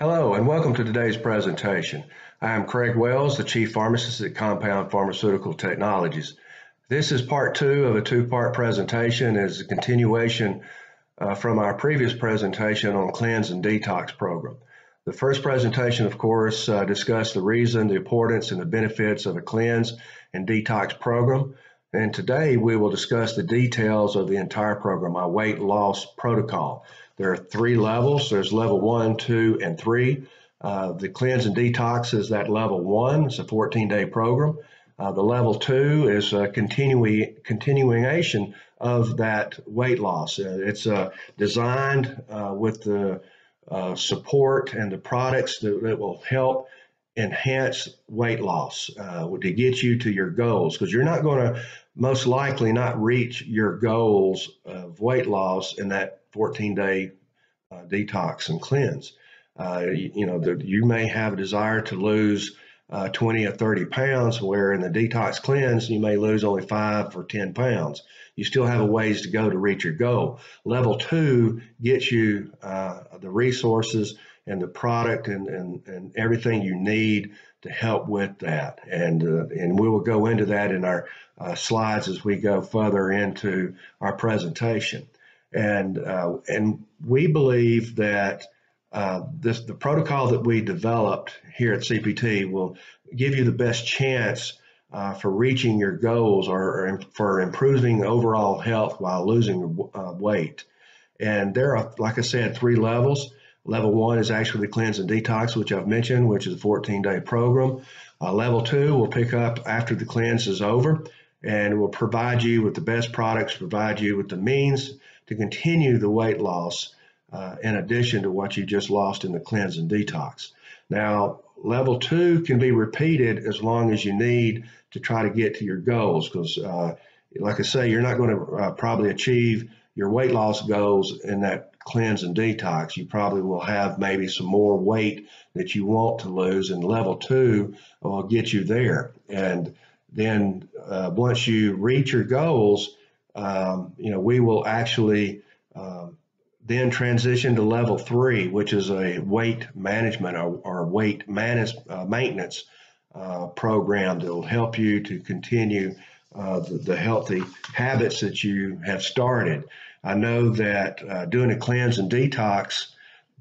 Hello and welcome to today's presentation. I am Craig Wells, the Chief Pharmacist at Compound Pharmaceutical Technologies. This is part two of a two-part presentation as a continuation from our previous presentation on Cleanse and Detox program. The first presentation, of course, discussed the reason, the importance, and the benefits of a Cleanse and Detox program. And today we will discuss the details of the entire program, our weight loss protocol. There are three levels. There's level 1, 2, and 3. The Cleanse and Detox is that level 1. It's a 14-day program. The level 2 is a continuation of that weight loss. It's designed with the support and the products that will help enhance weight loss to get you to your goals, because you're not going to most likely not reach your goals of weight loss in that 14-day detox and cleanse. You may have a desire to lose 20 or 30 pounds, where in the detox cleanse you may lose only 5 or 10 pounds. You still have a ways to go to reach your goal. Level 2 gets you the resources and the product and everything you need to help with that. And we will go into that in our slides as we go further into our presentation. And we believe that the protocol that we developed here at CPT will give you the best chance for reaching your goals or for improving overall health while losing weight. And there are, like I said, 3 levels. Level 1 is actually the Cleanse and Detox, which I've mentioned, which is a 14-day program. Level 2 will pick up after the cleanse is over and will provide you with the best products, provide you with the means to continue the weight loss in addition to what you just lost in the Cleanse and Detox. Now, level 2 can be repeated as long as you need to try to get to your goals, because like I say, you're not going to probably achieve your weight loss goals in that Cleanse and Detox. You probably will have maybe some more weight that you want to lose, and level 2 will get you there. And then once you reach your goals, we will actually then transition to level 3, which is a weight management or weight maintenance program that will help you to continue the healthy habits that you have started. I know that doing a cleanse and detox,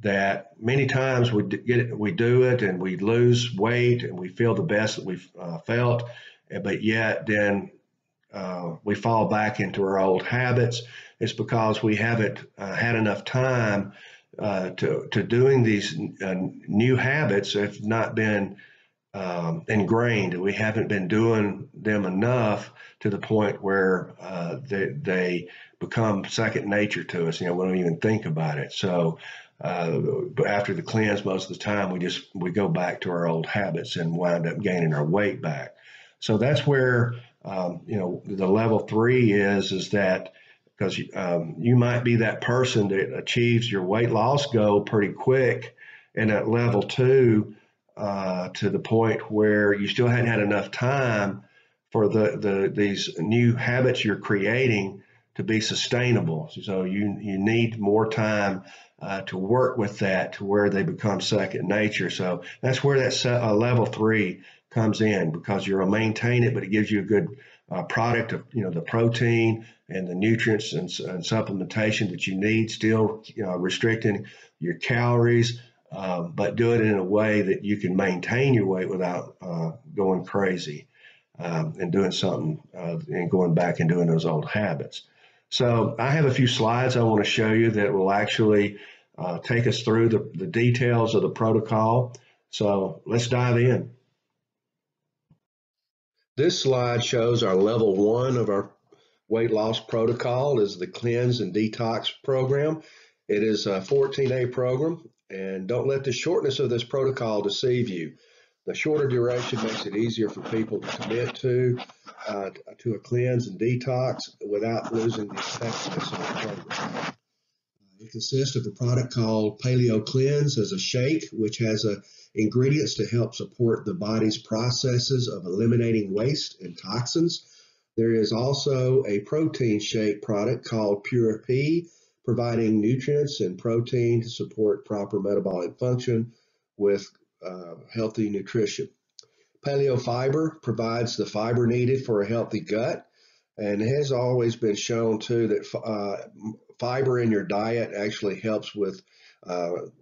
that many times we do it and we lose weight and we feel the best that we've felt, but yet then we fall back into our old habits. It's because we haven't had enough time to doing these new habits have not been ingrained. We haven't been doing them enough to the point where they become second nature to us. We don't even think about it. So but after the cleanse, most of the time we go back to our old habits and wind up gaining our weight back. So that's where the level 3 is that, because you might be that person that achieves your weight loss goal pretty quick, and at level 2 to the point where you still hadn't had enough time for these new habits you're creating to be sustainable. So you need more time to work with that to where they become second nature. So that's where that level 3 comes in, because you'll maintain it, but it gives you a good product of the protein and the nutrients and supplementation that you need, still restricting your calories, but do it in a way that you can maintain your weight without going crazy and doing something and going back and doing those old habits. So I have a few slides I want to show you that will actually take us through the details of the protocol. So let's dive in. This slide shows our level 1 of our weight loss protocol is the Cleanse and Detox program. It is a 14-day program, and don't let the shortness of this protocol deceive you. The shorter duration makes it easier for people to commit to a cleanse and detox without losing the effectiveness of the program. It consists of a product called Paleo Cleanse as a shake, which has ingredients to help support the body's processes of eliminating waste and toxins. There is also a protein shake product called Pure P, providing nutrients and protein to support proper metabolic function with healthy nutrition. Paleo fiber provides the fiber needed for a healthy gut, and it has always been shown too that fiber in your diet actually helps with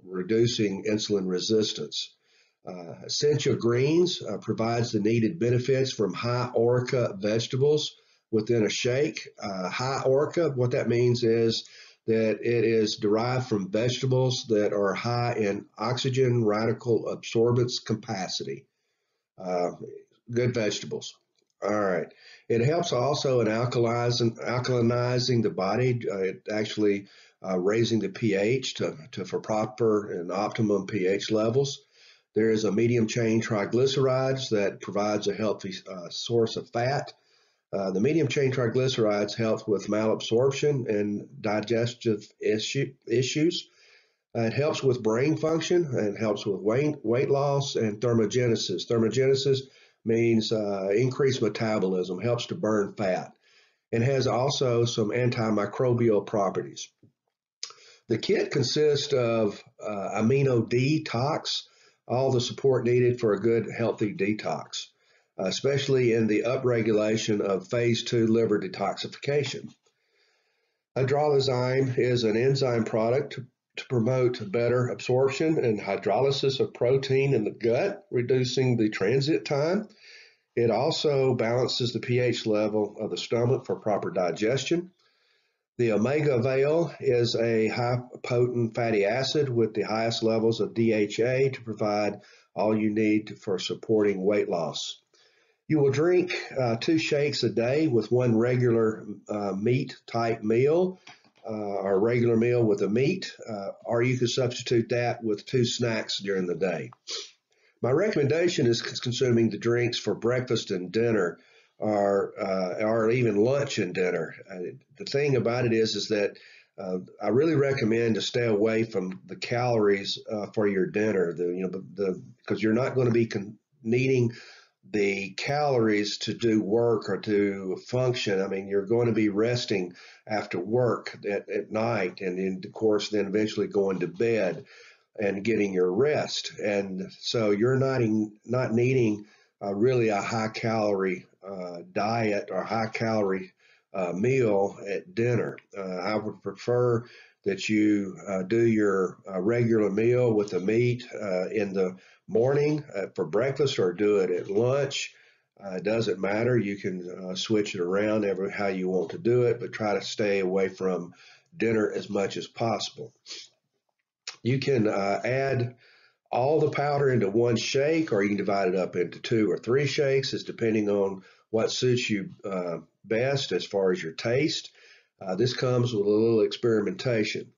reducing insulin resistance. Essential greens provides the needed benefits from high orca vegetables within a shake. High orca, what that means is that it is derived from vegetables that are high in oxygen radical absorbance capacity. Uh, Good vegetables. All right. It helps also in alkalinizing the body. It actually raising the pH for proper and optimum pH levels. There is a medium chain triglycerides that provides a healthy source of fat. The medium chain triglycerides help with malabsorption and digestive issues. It helps with brain function and helps with weight loss and thermogenesis. Thermogenesis means increased metabolism, helps to burn fat, and has also some antimicrobial properties. The kit consists of amino detox, all the support needed for a good, healthy detox, especially in the upregulation of phase 2 liver detoxification. Hydrolyzyme is an enzyme product to promote better absorption and hydrolysis of protein in the gut, reducing the transit time. It also balances the pH level of the stomach for proper digestion. The omega veil is a high potent fatty acid with the highest levels of DHA to provide all you need for supporting weight loss. You will drink 2 shakes a day with one regular meat type meal or a regular meal with a meat, or you can substitute that with 2 snacks during the day. My recommendation is consuming the drinks for breakfast and dinner or even lunch and dinner. The thing about it is that I really recommend to stay away from the calories for your dinner, because you're not going to be needing the calories to do work or to function. I mean, you're going to be resting after work at night, and then, of course, then eventually going to bed and getting your rest. And so you're not needing really a high calorie diet or high calorie meal at dinner. I would prefer that you do your regular meal with the meat in the morning for breakfast, or do it at lunch. It doesn't matter. You can switch it around how you want to do it, but try to stay away from dinner as much as possible. You can add all the powder into one shake, or you can divide it up into 2 or 3 shakes. It's depending on what suits you best as far as your taste. This comes with a little experimentation.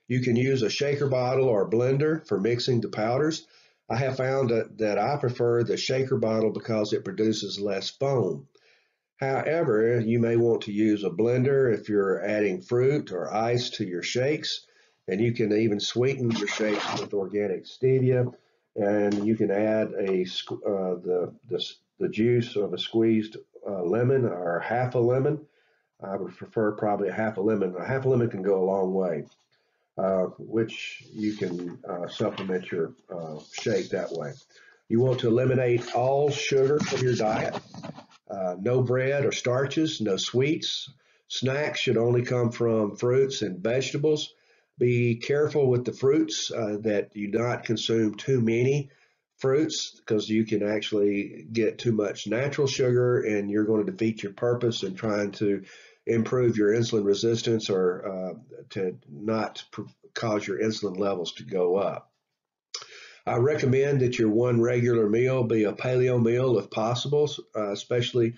You can use a shaker bottle or a blender for mixing the powders. I have found that I prefer the shaker bottle because it produces less foam. However, you may want to use a blender if you're adding fruit or ice to your shakes, and you can even sweeten your shakes with organic stevia, and you can add the juice of a squeezed lemon or half a lemon. I would prefer probably a half a lemon. A half a lemon can go a long way, which you can supplement your shake that way. You want to eliminate all sugar from your diet. No bread or starches, no sweets. Snacks should only come from fruits and vegetables. Be careful with the fruits that you not consume too many fruits, because you can actually get too much natural sugar and you're going to defeat your purpose in trying to improve your insulin resistance or to not cause your insulin levels to go up. I recommend that your one regular meal be a paleo meal if possible, especially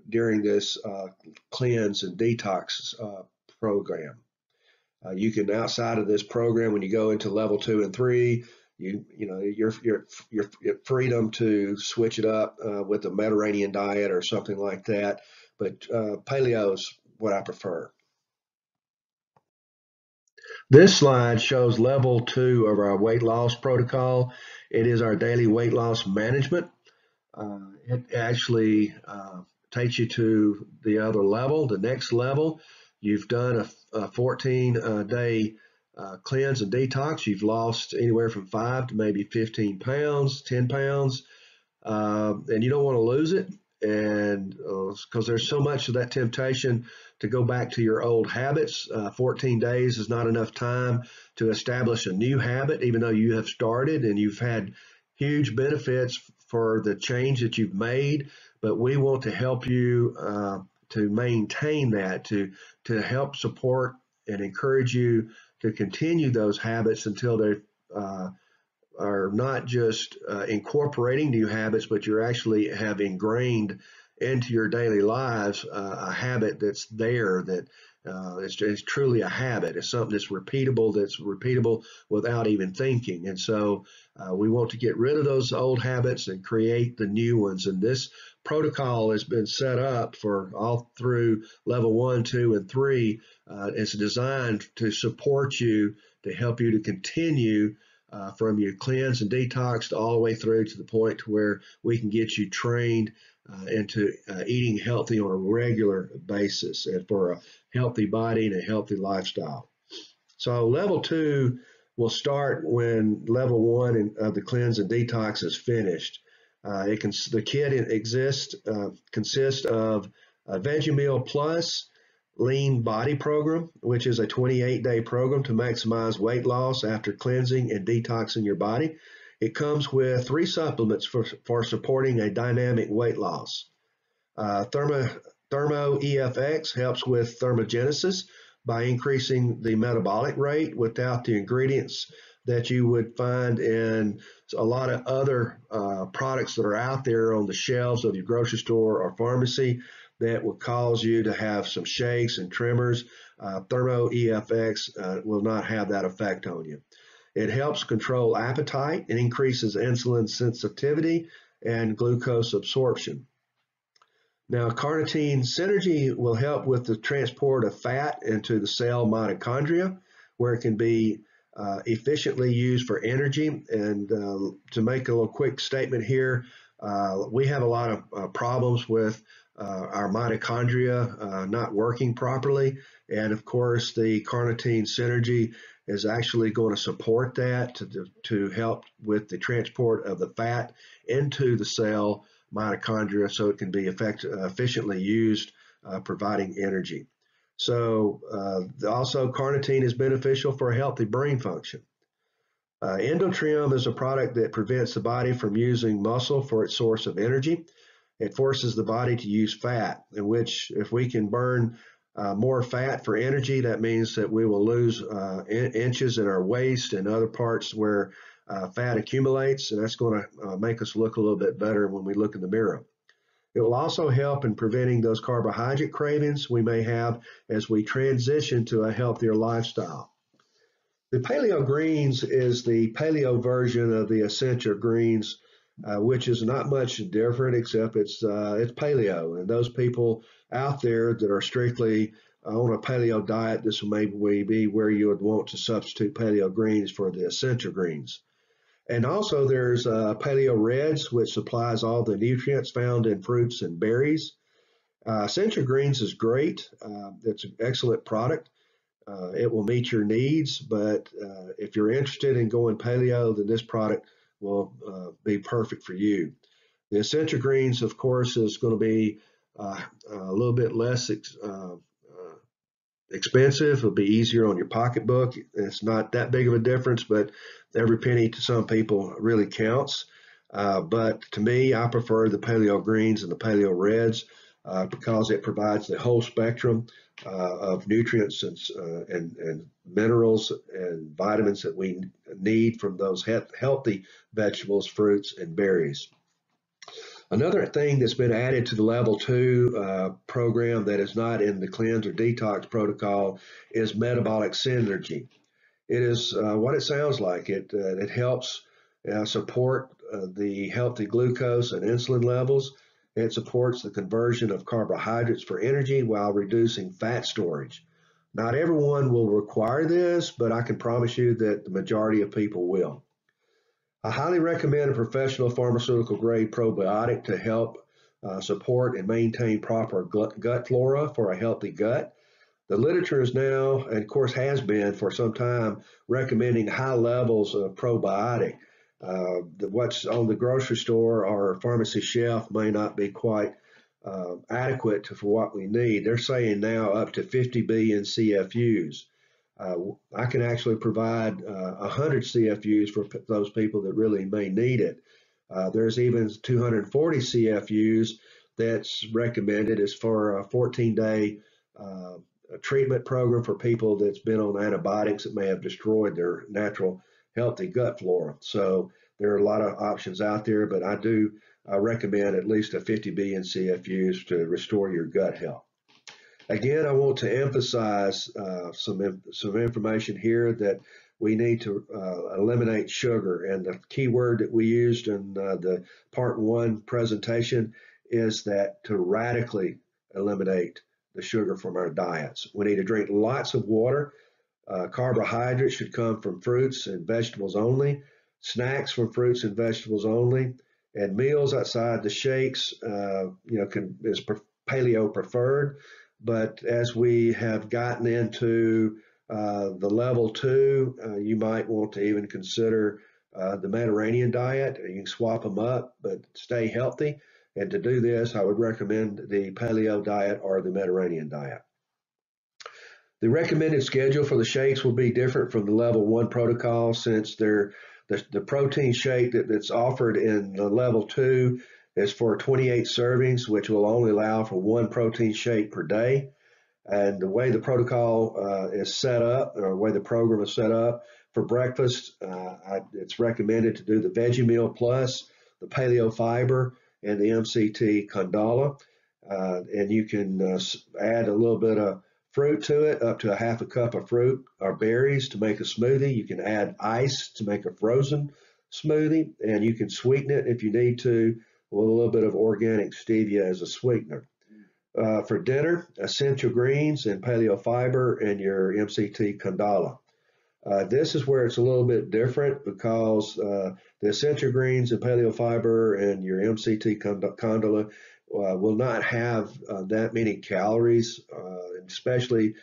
during this cleanse and detox program. You can, outside of this program, when you go into level 2 and 3, your freedom to switch it up with a Mediterranean diet or something like that. But paleo is what I prefer. This slide shows level 2 of our weight loss protocol. It is our daily weight loss management. It actually takes you to the other level, the next level. You've done a 14-day cleanse and detox, you've lost anywhere from 5 to maybe 15 pounds, 10 pounds, and you don't want to lose it. And because there's so much of that temptation to go back to your old habits. 14 days is not enough time to establish a new habit, even though you have started and you've had huge benefits for the change that you've made. But we want to help you to maintain that, to help support and encourage you to continue those habits until they are not just incorporating new habits, but you actually have ingrained into your daily lives a habit that's there, that it's truly a habit. It's something that's repeatable without even thinking. And so we want to get rid of those old habits and create the new ones. And this protocol has been set up for all through level 1, 2, and 3. It's designed to support you, to help you to continue from your cleanse and detox all the way through to the point to where we can get you trained into eating healthy on a regular basis and for a healthy body and a healthy lifestyle. So level 2 will start when level 1 of the cleanse and detox is finished. The kit consists of a Veggie Meal Plus Lean Body Program, which is a 28-day program to maximize weight loss after cleansing and detoxing your body. It comes with 3 supplements for supporting a dynamic weight loss. Thermo EFX helps with thermogenesis by increasing the metabolic rate without the ingredients that you would find in a lot of other products that are out there on the shelves of your grocery store or pharmacy that will cause you to have some shakes and tremors. Thermo EFX will not have that effect on you. It helps control appetite and increases insulin sensitivity and glucose absorption. Now, carnitine synergy will help with the transport of fat into the cell mitochondria, where it can be efficiently used for energy. And to make a little quick statement here, we have a lot of problems with our mitochondria not working properly. And of course, the carnitine synergy is actually going to support that to help with the transport of the fat into the cell mitochondria so it can be efficiently used, providing energy. So also carnitine is beneficial for a healthy brain function. Endotrium is a product that prevents the body from using muscle for its source of energy. It forces the body to use fat, in which if we can burn more fat for energy, that means that we will lose inches in our waist and other parts where fat accumulates, and that's going to make us look a little bit better when we look in the mirror. It will also help in preventing those carbohydrate cravings we may have as we transition to a healthier lifestyle. The Paleo Greens is the paleo version of the Essential Greens, which is not much different, except it's paleo. And those people out there that are strictly on a paleo diet, this may be where you would want to substitute Paleo Greens for the Essential Greens. And also there's Paleo Reds, which supplies all the nutrients found in fruits and berries. Essential Greens is great. It's an excellent product. It will meet your needs, but if you're interested in going paleo, then this product will be perfect for you. The Essential Greens, of course, is going to be a little bit less expensive. It'll be easier on your pocketbook. It's not that big of a difference, but every penny to some people really counts. But to me, I prefer the Paleo Greens and the Paleo Reds because it provides the whole spectrum of nutrients and minerals and vitamins that we need from those healthy vegetables, fruits, and berries. Another thing that's been added to the level 2 program that is not in the cleanse or detox protocol is metabolic synergy. It is what it sounds like. It helps support the healthy glucose and insulin levels. It supports the conversion of carbohydrates for energy while reducing fat storage. Not everyone will require this, but I can promise you that the majority of people will. I highly recommend a professional pharmaceutical grade probiotic to help support and maintain proper gut flora for a healthy gut. The literature is now, and of course has been for some time, recommending high levels of probiotic. What's on the grocery store or pharmacy shelf may not be quite adequate for what we need. They're saying now up to 50 billion CFUs. I can actually provide 100 CFUs for those people that really may need it. There's even 240 CFUs that's recommended as for a 14-day treatment program for people that's been on antibiotics that may have destroyed their natural healthy gut flora. So there are a lot of options out there, but I do recommend at least a 50 billion CFUs to restore your gut health. Again, I want to emphasize some information here that we need to eliminate sugar. And the key word that we used in the part 1 presentation is that to radically eliminate the sugar from our diets. We need to drink lots of water. Carbohydrates should come from fruits and vegetables only. Snacks from fruits and vegetables only. And meals outside the shakes, is paleo preferred. But as we have gotten into the level 2, you might want to even consider the Mediterranean diet. You can swap them up, but stay healthy. And to do this, I would recommend the paleo diet or the Mediterranean diet. The recommended schedule for the shakes will be different from the level 1 protocol, since the protein shake that's offered in the level 2 is for 28 servings, which will only allow for 1 protein shake per day. And the way the protocol is set up, or the way the program is set up, for breakfast, it's recommended to do the Veggie Meal Plus, the Paleo Fiber, and the MCT Condala. And you can add a little bit of fruit to it, up to a half a cup of fruit or berries to make a smoothie. You can add ice to make a frozen smoothie, and you can sweeten it if you need to with a little bit of organic stevia as a sweetener. For dinner, essential greens and paleo fiber and your MCT Condala. This is where it's a little bit different, because the essential greens and paleo fiber and your MCT Condala will not have that many calories, especially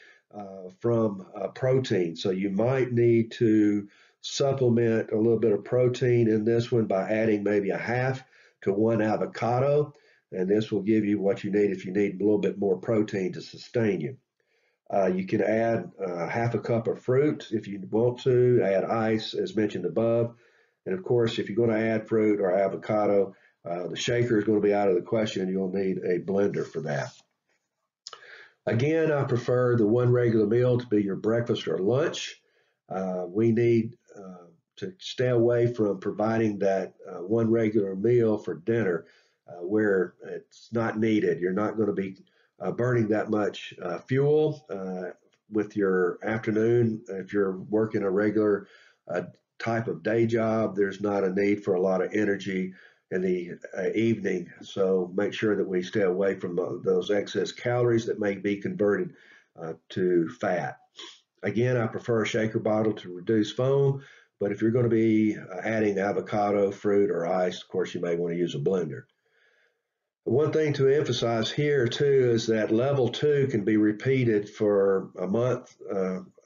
from protein. So you might need to supplement a little bit of protein in this one by adding maybe a half to 1 avocado, and this will give you what you need if you need a little bit more protein to sustain you. You can add half a cup of fruit if you want to, add ice as mentioned above. And of course, if you're going to add fruit or avocado, the shaker is going to be out of the question. You'll need a blender for that. Again, I prefer the 1 regular meal to be your breakfast or lunch. We need to stay away from providing that 1 regular meal for dinner where it's not needed. You're not going to be burning that much fuel with your afternoon. If you're working a regular type of day job, there's not a need for a lot of energy in the evening. So make sure that we stay away from those excess calories that may be converted to fat. Again, I prefer a shaker bottle to reduce foam, but if you're going to be adding avocado, fruit, or ice, of course, you may want to use a blender. One thing to emphasize here too is that level 2 can be repeated for a month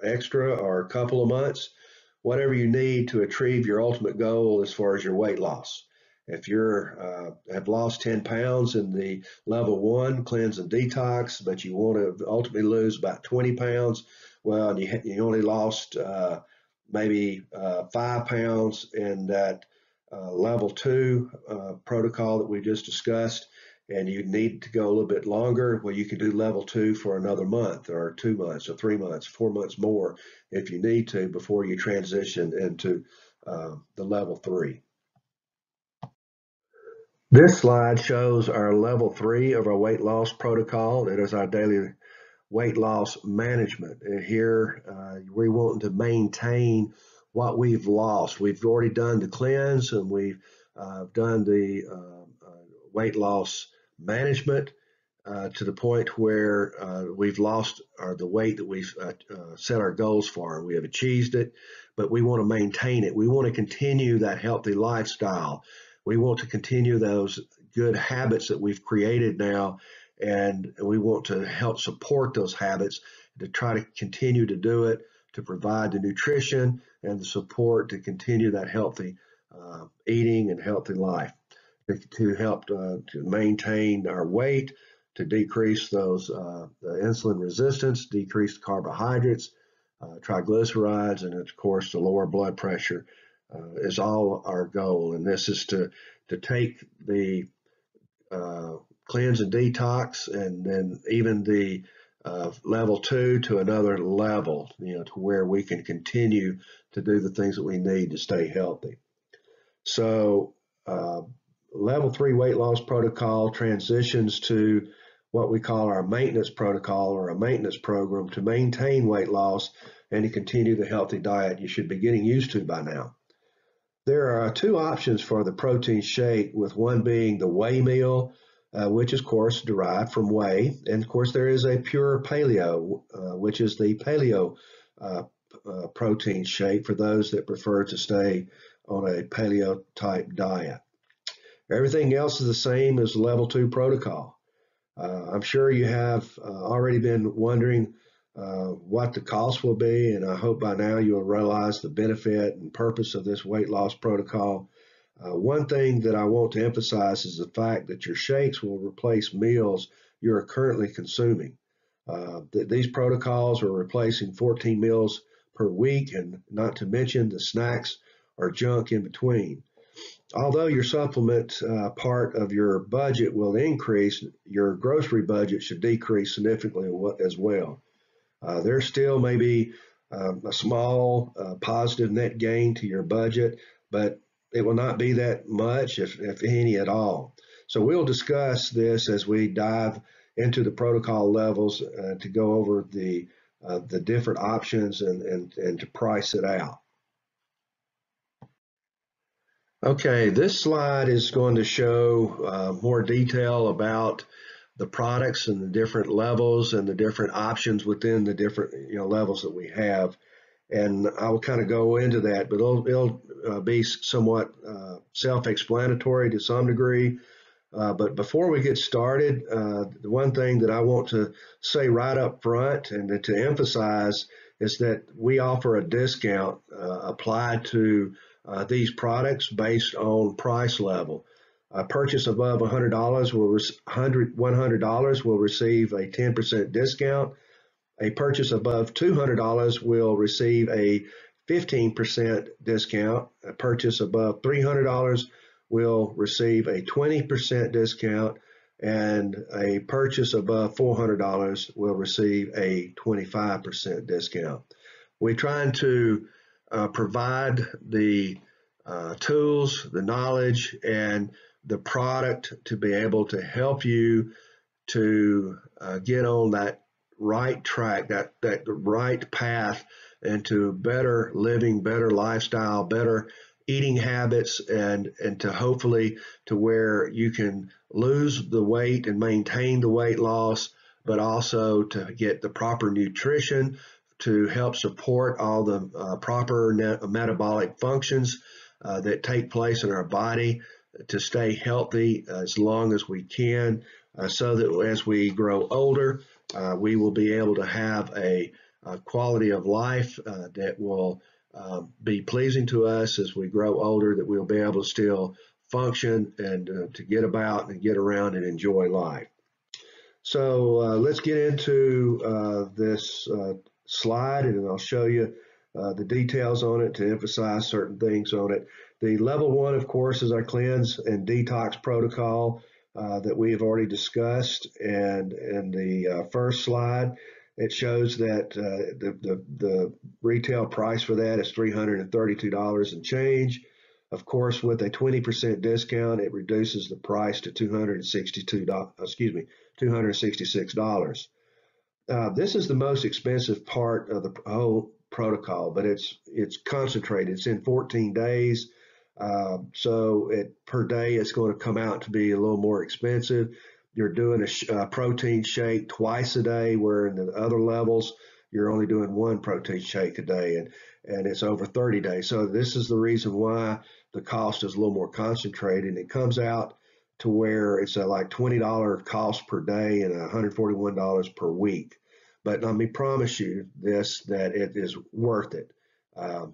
extra or a couple of months, whatever you need to achieve your ultimate goal as far as your weight loss. If you have lost 10 pounds in the level 1 cleanse and detox, but you want to ultimately lose about 20 pounds, well, you only lost maybe 5 pounds in that level 2 protocol that we just discussed, and you need to go a little bit longer, well, you can do level 2 for another month or 2 months or 3 months, 4 months more if you need to before you transition into the level 3. This slide shows our level 3 of our weight loss protocol. It is our daily weight loss management. And here we want to maintain what we've lost. We've already done the cleanse, and we've done the weight loss management to the point where we've lost the weight that we've set our goals for. We have achieved it, but we want to maintain it. We want to continue that healthy lifestyle. We want to continue those good habits that we've created now and we want to help support those habits to try to continue to do it, to provide the nutrition and the support to continue that healthy eating and healthy life, to help to maintain our weight, to decrease those the insulin resistance, decrease the carbohydrates, triglycerides, and of course the lower blood pressure is all our goal. And this is to take the cleanse and detox, and then even the level 2 to another level, to where we can continue to do the things that we need to stay healthy. So level 3 weight loss protocol transitions to what we call our maintenance protocol, or a maintenance program to maintain weight loss and to continue the healthy diet you should be getting used to by now. There are two options for the protein shake, with one being the whey meal, which is, of course, derived from whey. And, of course, there is a pure paleo, which is the paleo protein shake for those that prefer to stay on a paleo-type diet. Everything else is the same as level 2 protocol. I'm sure you have already been wondering what the cost will be, and I hope by now you'll realize the benefit and purpose of this weight loss protocol. One thing that I want to emphasize is the fact that your shakes will replace meals you are currently consuming. These protocols are replacing 14 meals per week, and not to mention the snacks or junk in between. Although your supplement part of your budget will increase, your grocery budget should decrease significantly as well. There still may be a small positive net gain to your budget, but it will not be that much, if any at all. So we'll discuss this as we dive into the protocol levels to go over the different options and to price it out. Okay, this slide is going to show more detail about the products and the different levels and the different options within the different levels that we have. And I will kind of go into that, but it'll be somewhat self-explanatory to some degree. But before we get started, the one thing that I want to say right up front and to emphasize is that we offer a discount applied to these products based on price level. A purchase above $100 will receive a 10% discount. A purchase above $200 will receive a 15% discount. A purchase above $300 will receive a 20% discount, and a purchase above $400 will receive a 25% discount. We're trying to provide the tools, the knowledge, and the product to be able to help you to get on that right track, that right path into better living, better lifestyle, better eating habits, and to hopefully to where you can lose the weight and maintain the weight loss, but also to get the proper nutrition to help support all the proper metabolic functions that take place in our body, to stay healthy as long as we can, so that as we grow older, we will be able to have a quality of life that will be pleasing to us as we grow older, that we'll be able to still function and to get about and get around and enjoy life. So let's get into this slide, and I'll show you the details on it to emphasize certain things on it. The level 1, of course, is our cleanse and detox protocol that we have already discussed. And in the first slide, it shows that the retail price for that is $332 and change. Of course, with a 20% discount, it reduces the price to $266. This is the most expensive part of the whole protocol, but it's concentrated. It's in 14 days. So per day, it's going to come out to be a little more expensive. You're doing a protein shake twice a day, where in the other levels, you're only doing one protein shake a day, and it's over 30 days. So this is the reason why the cost is a little more concentrated. And it comes out to where it's like $20 cost per day and $141 per week. But let me promise you this, that it is worth it.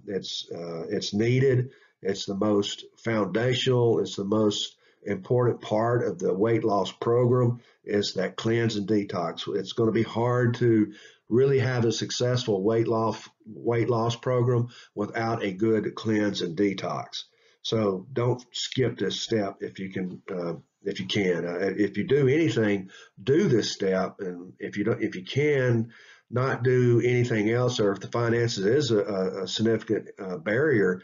It's needed. It's the most foundational. It's the most important part of the weight loss program is that cleanse and detox. It's going to be hard to really have a successful weight loss program without a good cleanse and detox. So don't skip this step if you can. If you can, if you do anything, do this step, and if you don't, if you can not do anything else, or if the finances is a significant barrier,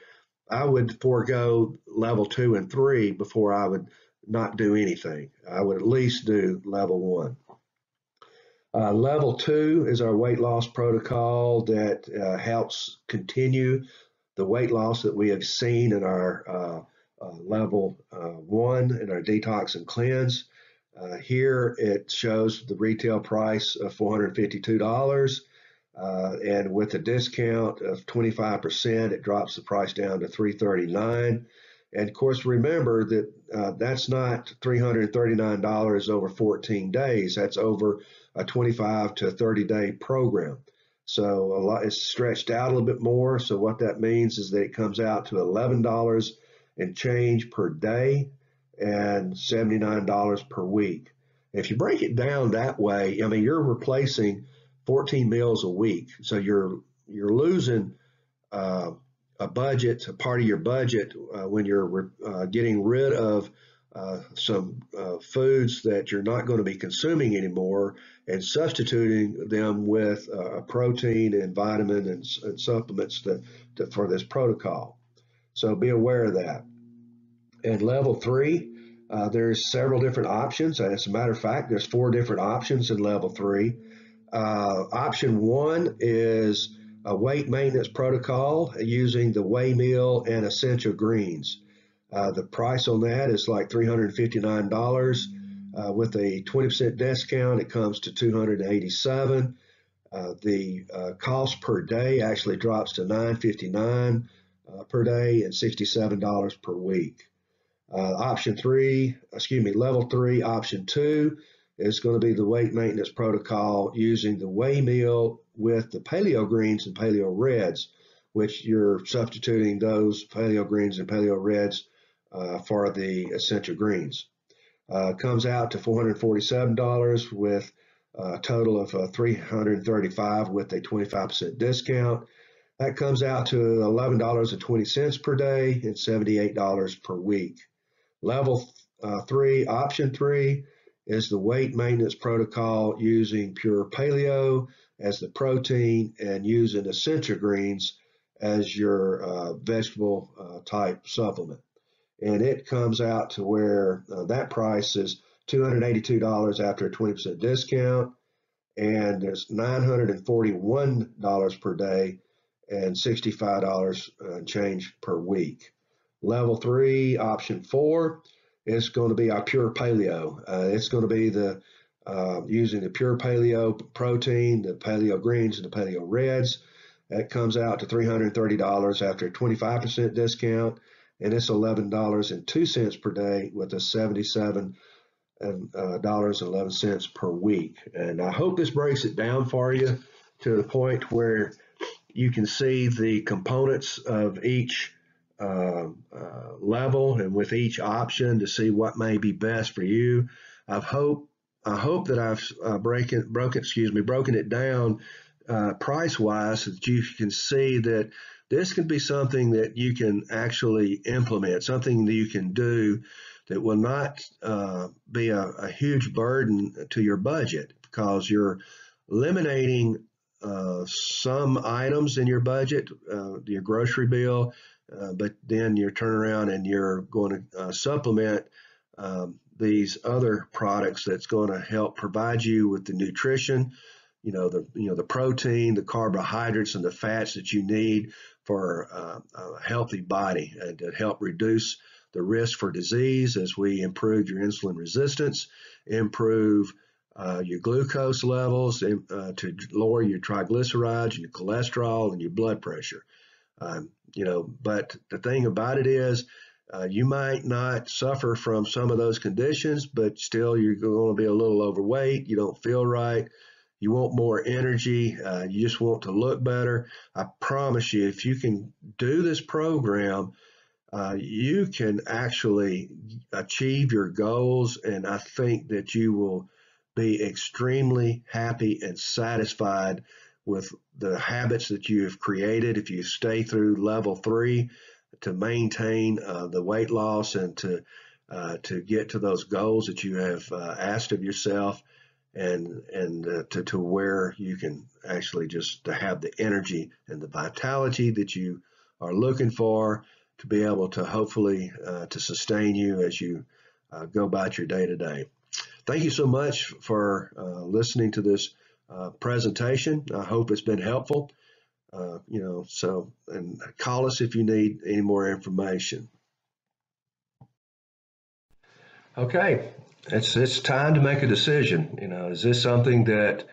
I would forego level 2 and 3 before I would not do anything. I would at least do level 1. Level 2 is our weight loss protocol that helps continue the weight loss that we have seen in our level 1 in our detox and cleanse. Here it shows the retail price of $452. And with a discount of 25%, it drops the price down to $339. And of course, remember that that's not $339 over 14 days. That's over a 25 to 30-day program. So a lot is stretched out a little bit more. So what that means is that it comes out to $11 and change per day and $79 per week. If you break it down that way, I mean, you're replacing 14 meals a week. So you're losing a budget, a part of your budget, when you're getting rid of some foods that you're not going to be consuming anymore and substituting them with protein and vitamin and supplements for this protocol. So be aware of that. And level 3, there's several different options. As a matter of fact, there's 4 different options in level 3. Option 1 is a weight maintenance protocol using the whey meal and essential greens. The price on that is like $359. With a 20% discount, it comes to $287. The cost per day actually drops to $959 per day and $67 per week. Level 3, option 2 is going to be the weight maintenance protocol using the whey meal with the paleo greens and paleo reds, which you're substituting those paleo greens and paleo reds for the essential greens. Comes out to $447 with a total of $335 with a 25% discount. That comes out to $11.20 per day and $78 per week. Level 3, option 3, is the weight maintenance protocol using pure paleo as the protein and using essential greens as your vegetable type supplement. And it comes out to where that price is $282 after a 20% discount, and it's $941 per day and $65 change per week. Level 3, option 4, is going to be our pure paleo. It's going to be the using the pure paleo protein, the paleo greens, and the paleo reds. That comes out to $330 after a 25% discount, and it's $11.02 per day with a $77.11 per week. And I hope this breaks it down for you to the point where you can see the components of each level and with each option to see what may be best for you. I hope that I've broken it down price wise so that you can see that this can be something that you can actually implement, something that you can do that will not be a huge burden to your budget, because you're eliminating some items in your budget, your grocery bill, but then you turn around and you're going to supplement these other products that's going to help provide you with the nutrition, the protein, the carbohydrates, and the fats that you need for a healthy body, and to help reduce the risk for disease as we improve your insulin resistance, improve your glucose levels, to lower your triglycerides and your cholesterol and your blood pressure. But the thing about it is You might not suffer from some of those conditions, but still you're going to be a little overweight. You don't feel right. You want more energy. You just want to look better. I promise you, if you can do this program, you can actually achieve your goals. And I think that you will be extremely happy and satisfied with the habits that you have created if you stay through level 3 to maintain the weight loss and to get to those goals that you have asked of yourself, and to where you can actually just to have the energy and the vitality that you are looking for to be able to hopefully to sustain you as you go about your day to day. Thank you so much for listening to this presentation. I hope it's been helpful. And call us if you need any more information. Okay, it's time to make a decision. Is this something that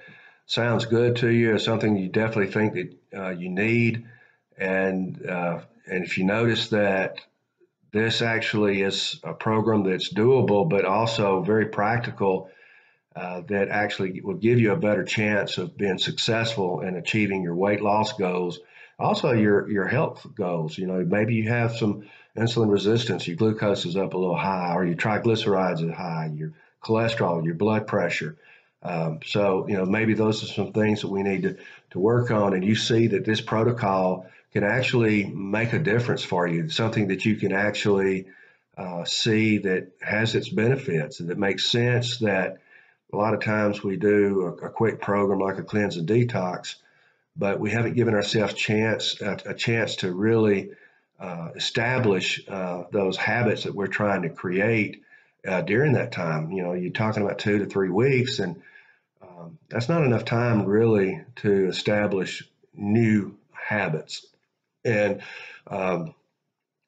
sounds good to you, or something you definitely think that you need? And if you notice that this actually is a program that's doable, but also very practical, that actually will give you a better chance of being successful in achieving your weight loss goals, also your health goals. Maybe you have some insulin resistance, your glucose is up a little high, or your triglycerides are high, your cholesterol, your blood pressure. So maybe those are some things that we need to work on, and you see that this protocol can actually make a difference for you, something that you can actually see that has its benefits and that makes sense. That a lot of times we do a quick program like a cleanse and detox, but we haven't given ourselves a chance to really establish those habits that we're trying to create during that time. You're talking about 2 to 3 weeks, and that's not enough time really to establish new habits. And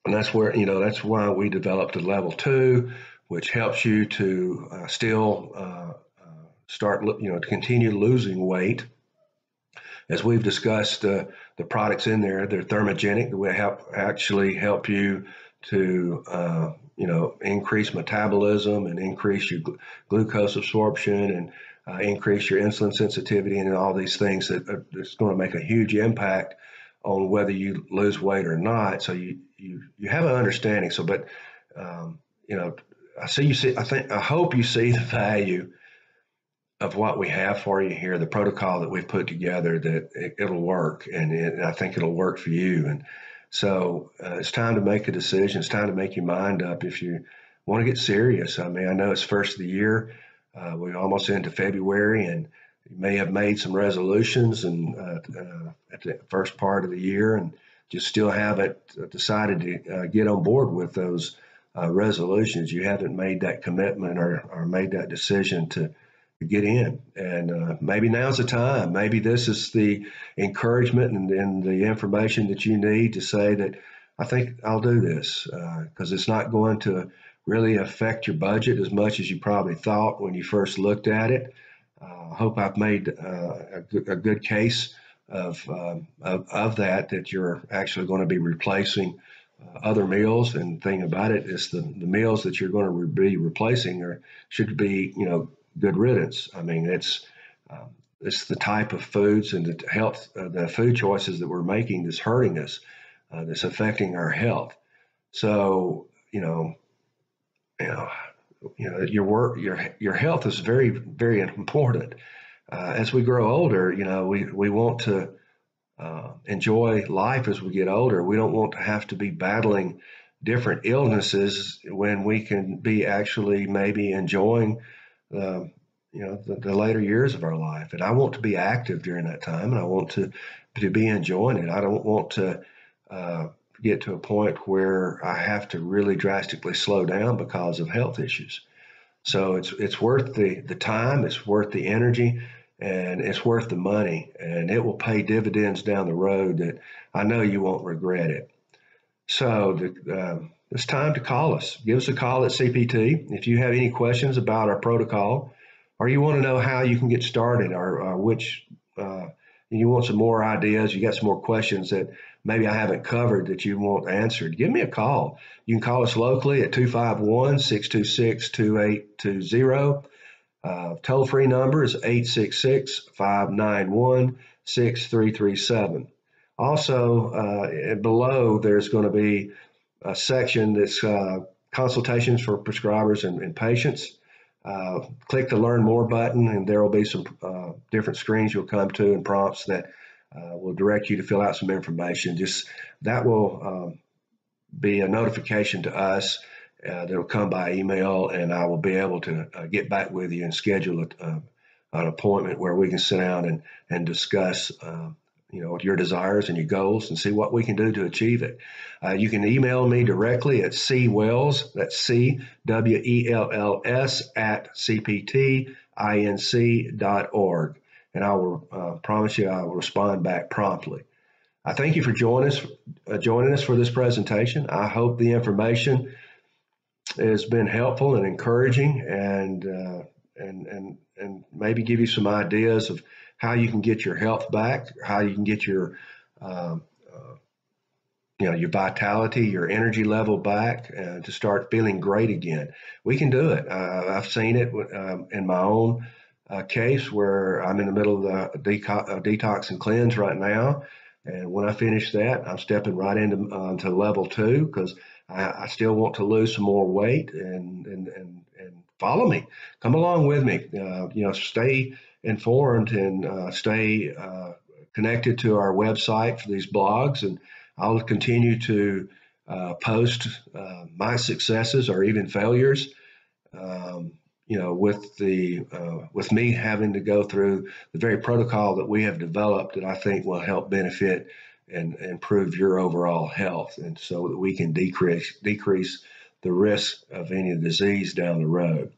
that's why we developed a level 2, which helps you to still start, to continue losing weight. As we've discussed, the products in there, they're thermogenic. They actually help you to, increase metabolism and increase your glucose absorption and increase your insulin sensitivity, and all these things that's going to make a huge impact on whether you lose weight or not. So you have an understanding. So, but I hope you see the value of what we have for you here, the protocol that we've put together, that it'll work, and I think it'll work for you. And so it's time to make a decision. It's time to make your mind up if you want to get serious. I mean, I know it's first of the year. We're almost into February, and you may have made some resolutions and at the first part of the year, and just still haven't decided to get on board with those resolutions. You haven't made that commitment or made that decision to get in. And maybe now's the time. Maybe this is the encouragement and the information that you need to say that I think I'll do this, because it's not going to really affect your budget as much as you probably thought when you first looked at it. I hope I've made a good case of that you're actually going to be replacing other meals. And the thing about it is the meals that you're going to be replacing should be, good riddance. I mean, it's the type of foods and the health, the food choices that we're making that's hurting us, that's affecting our health. So, your health is very, very important. As we grow older, we want to enjoy life as we get older. We don't want to have to be battling different illnesses when we can be actually maybe enjoying the later years of our life. And I want to be active during that time, and I want to be enjoying it. I don't want to get to a point where I have to really drastically slow down because of health issues. So it's worth the time, it's worth the energy, and it's worth the money, and it will pay dividends down the road that I know you won't regret it. So it's time to call us. Give us a call at CPT if you have any questions about our protocol, or you want to know how you can get started, or which and you want some more ideas, you got some more questions that maybe I haven't covered that you want answered, give me a call. You can call us locally at 251-626-2820. Toll-free number is 866-591-6337. Also, below there's going to be a section that's consultations for prescribers and patients. Click the Learn More button, and there will be some different screens you'll come to and prompts that will direct you to fill out some information. Just that will be a notification to us that will come by email, and I will be able to get back with you and schedule an appointment where we can sit down and discuss your desires and your goals and see what we can do to achieve it. You can email me directly at cwells, that's CWELLS at cptinc.org, and I will promise you I will respond back promptly. I thank you for joining us for this presentation. I hope the information has been helpful and encouraging, and maybe give you some ideas of how you can get your health back, how you can get your your vitality, your energy level back, to start feeling great again. We can do it. I've seen it in my own case, where I'm in the middle of the detox and cleanse right now. And when I finish that, I'm stepping right into level 2, because I still want to lose some more weight, and follow me. Come along with me. Stay informed and stay connected to our website for these blogs, and I'll continue to post my successes or even failures. With me having to go through the very protocol that we have developed that I think will help benefit and improve your overall health, and so that we can decrease the risk of any disease down the road.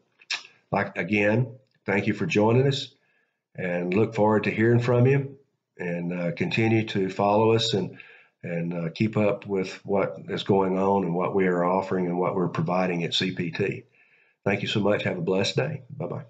Again, thank you for joining us, and look forward to hearing from you, and continue to follow us and keep up with what is going on and what we are offering and what we're providing at CPT. Thank you so much. Have a blessed day. Bye-bye.